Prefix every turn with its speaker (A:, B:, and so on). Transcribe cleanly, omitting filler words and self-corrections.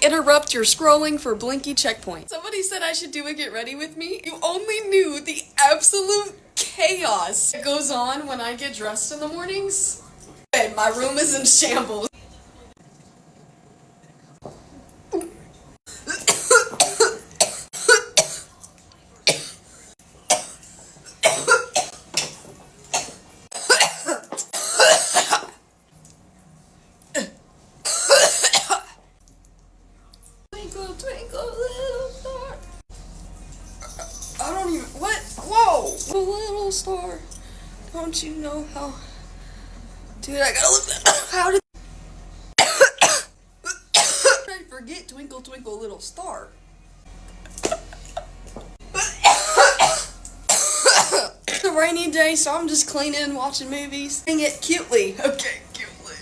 A: interrupt your scrolling for blinky checkpoint. Somebody said I should do a get ready with me. You only knew the absolute chaos that goes on when I get dressed in the mornings. And my room is in shambles. Twinkle, twinkle, little star. I don't even, what? Whoa! A little star. Don't you know how? Dude, I gotta look that. How did I forget Twinkle, Twinkle, Little Star? It's a rainy day, so I'm just cleaning and watching movies. Sing it cutely. Okay, cutely.